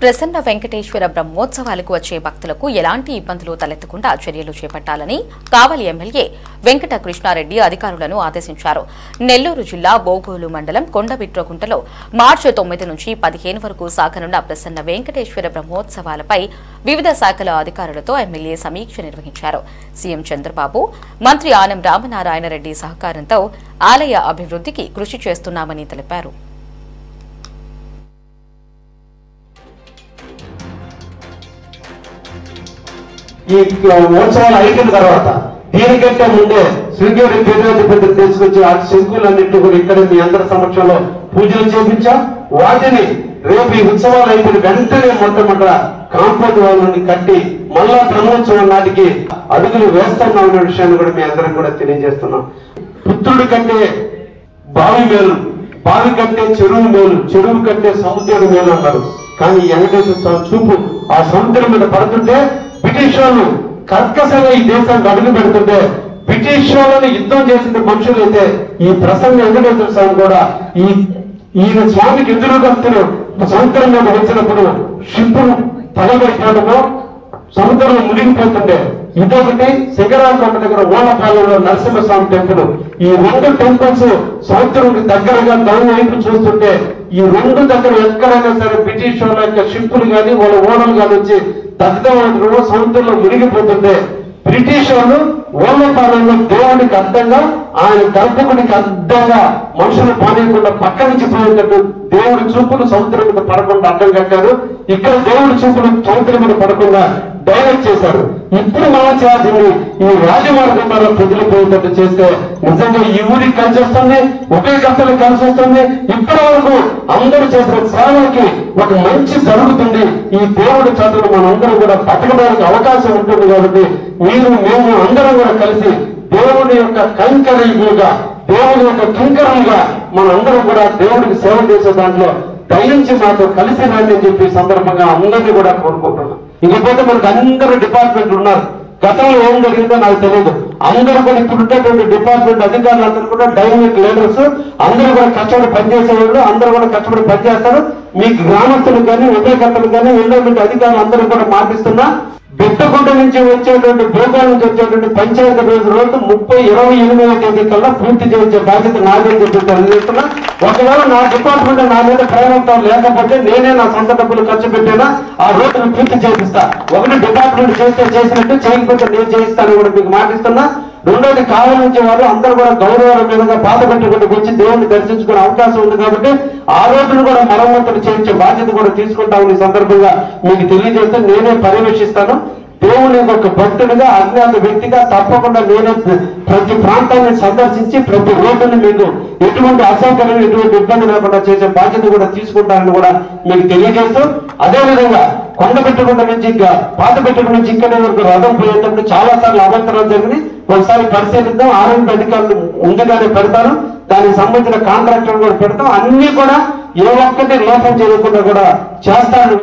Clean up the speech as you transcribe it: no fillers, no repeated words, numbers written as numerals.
ప్రసన్న వెంకటేశ్వర బ్రహ్మోత్సవాలకు వచ్చే భక్తులకు ఎలాంటి ఇబ్బందులు తలెత్తకుండా చర్యలు చేపట్టాలని కావలి ఎమ్మెల్యే వెంకట కృష్ణారెడ్డి అధికారులను ఆదేశించారు. నెల్లూరు జిల్లా బోగోలు మండలం కొండబిట్రగుంటలో మార్చి 9 నుంచి 15 వరకు సాగనున్న ప్రసన్న వెంకటేశ్వర బ్రహ్మోత్సవాలపై వివిధ శాఖల అధికారులతో ఎమ్మెల్యే సమీక్ష నిర్వహించారు. సీఎం చంద్రబాబు, మంత్రి ఆనం రామనారాయణ రెడ్డి సహకారంతో ఆలయ అభివృద్ధికి కృషి చేస్తున్నామని తెలిపారు. ఈ ఉత్సవాలు అయిపోయిన తర్వాత దీనికంటే ముందే శృంగేరి పీఠాధిపతి తీసుకొచ్చి ఆ శంకులన్నింటి కూడా ఇక్కడ మీ అందరి సమక్షంలో పూజలు చేపించాం. వాటిని రేపు ఈ ఉత్సవాలు అయిపోయిన వెంటనే మొట్టమొదట కాంపౌండ్ వాళ్ళని కట్టి మళ్ళా బ్రహ్మోత్సవం నాటికి అడుగులు వేస్తున్నాం అనే విషయాన్ని కూడా మీ అందరం కూడా తెలియజేస్తున్నాం. పుత్రుడి కంటే బావి మేలు, బావి కంటే చెరువు మేలు, చెరువు కంటే సముద్రం మేలు అన్నారు. కానీ వెంకటేశ్వర స్వామి చూపు ఆ సముద్రం మీద పడుతుంటే బ్రిటిష్ వాళ్ళు కర్కశంగా ఈ దేశానికి అడుగు పెడుతుంటే బ్రిటిష్ వాళ్ళని యుద్ధం చేసిన మనుషులైతే ఈ ప్రసన్న వెంకటేశ్వర స్వామి కూడా ఈయన స్వామికి ఎదురుగా సముద్రం మీద వచ్చినప్పుడు షిప్పును తలబెట్టడంలో సముద్రంలో మునిగిపోతుండే. ఇదొకటి శిఖరాకోట దగ్గర ఓలపాలెంలో నరసింహస్వామి టెంపుల్. ఈ రెండు టెంపుల్స్ సముద్రం దగ్గరగా దాని వైపు చూస్తుంటే ఈ రెండు దగ్గర ఎక్కడైనా సరే బ్రిటిష్ వాళ్ళ యొక్క షిప్పులు కానీ వాళ్ళ ఓడలు కానీ వచ్చి దగ్ధం సముద్రంలో మునిగిపోతుంటే బ్రిటిష్ వాళ్ళు ఓలపాలెంలో దేవుడికి అర్థంగా ఆయన గర్భకుడికి అర్థంగా మనుషులు పానీయకుండా పక్క నుంచి పోయేటట్టు దేవుడి చూపులు సముద్రం మీద పడకుండా అడ్డం కట్టారు. ఇక్కడ దేవుడి చూపులు సముద్రం మీద పడకుండా డైవర్ట్ చేశారు. ఇప్పుడు మనం చేయాల్సింది ఈ రాజమార్గం ద్వారా ప్రజలిపోయేటట్టు చేస్తే నిజంగా ఈ ఊరికి కలిసి వస్తుంది, ఒకే కథలు కలిసి వస్తుంది. ఇప్పటి వరకు అందరూ చేసిన సేవలకి ఒక మంచి జరుగుతుంది. ఈ దేవుడి చదువు మనందరం కూడా బతకడానికి అవకాశం ఉంటుంది. కాబట్టి మీరు మేము అందరం కూడా కలిసి దేవుడి యొక్క కంకరీలుగా, దేవుడి యొక్క కింకరులుగా మనందరం కూడా దేవుడికి సేవ చేసే దాంట్లో దయించి మాతో కలిసి రండి అని చెప్పి సందర్భంగా అందరినీ కూడా కోరుకుంటున్నాం. ఇకపోతే మనకు అందరూ డిపార్ట్మెంట్లు ఉన్నారు. గతంలో ఏం జరిగిందో నాకు తెలియదు. అందరూ కూడా ఇప్పుడు ఉన్నటువంటి డిపార్ట్మెంట్ అధికారులు అందరూ కూడా డైనమిక్ లీడర్స్, అందరూ కూడా కష్టపడి పనిచేసేవాళ్ళు, అందరూ కూడా కష్టపడి పనిచేస్తారు. మీ గ్రామస్తులు కానీ ఉద్యోగకర్తలు కానీ ఎన్నోటువంటి అధికారులు అందరూ కూడా మాటిస్తున్నా బెట్టగుంట నుంచి వచ్చేటువంటి భూగోళం నుంచి వచ్చేటువంటి పంచాయతీ రోజు 30/28వ తేదీ కల్లా పూర్తి చేసే బాధ్యత నాదే చెప్పి తెలియజేస్తున్నా. ఒకవేళ నా డిపార్ట్మెంట్ నా మీద ప్రేమతో లేకపోతే నేనే నా సొంత డబ్బులు ఖర్చు పెట్టినా ఆ రోజును పూర్తి చేపిస్తా. ఒకటి డిపార్ట్మెంట్ చేస్తే చేసినట్టు, చేయకపోతే నేను చేయిస్తాను కూడా మీకు మాటిస్తున్నా. రెండోది కావలి నుంచి వారు అందరూ కూడా గౌరవాల మీదుగా పాత పెట్టుకుంటూ వచ్చి దేవుడిని దర్శించుకునే అవకాశం ఉంది. కాబట్టి ఆ రోజును కూడా మరమ్మతులు చేయించే బాధ్యత కూడా తీసుకుంటామని సందర్భంగా మీకు తెలియజేస్తే నేనే పర్యవేక్షిస్తాను. దేవుని ఒక భక్తుడిగా, అజ్ఞాత వ్యక్తిగా తప్పకుండా నేనే ప్రతి ప్రాంతాన్ని సందర్శించి ప్రతి రోడ్డుని మీకు ఎటువంటి అసౌకర్యం, ఎటువంటి ఇబ్బంది లేకుండా చేసే బాధ్యత కూడా తీసుకుంటానని కూడా మీకు తెలియజేస్తూ, అదేవిధంగా కొండబెట్టుకుంట నుంచి ఇంకా పాత పెట్టుకుని నుంచి ఇక్కడే వరకు రథం పోయేటప్పుడు చాలా సార్లు అవంతరాలు జరిగింది. ఒకసారి పరిశీలిద్దాం. ఆరోగ్య అధికారులు ముందుగానే పెడతారు. దానికి సంబంధించిన కాంట్రాక్టర్ కూడా పెడతాం. అన్ని కూడా ఏ ఒక్కటి లోపం చేయకుండా కూడా చేస్తాను.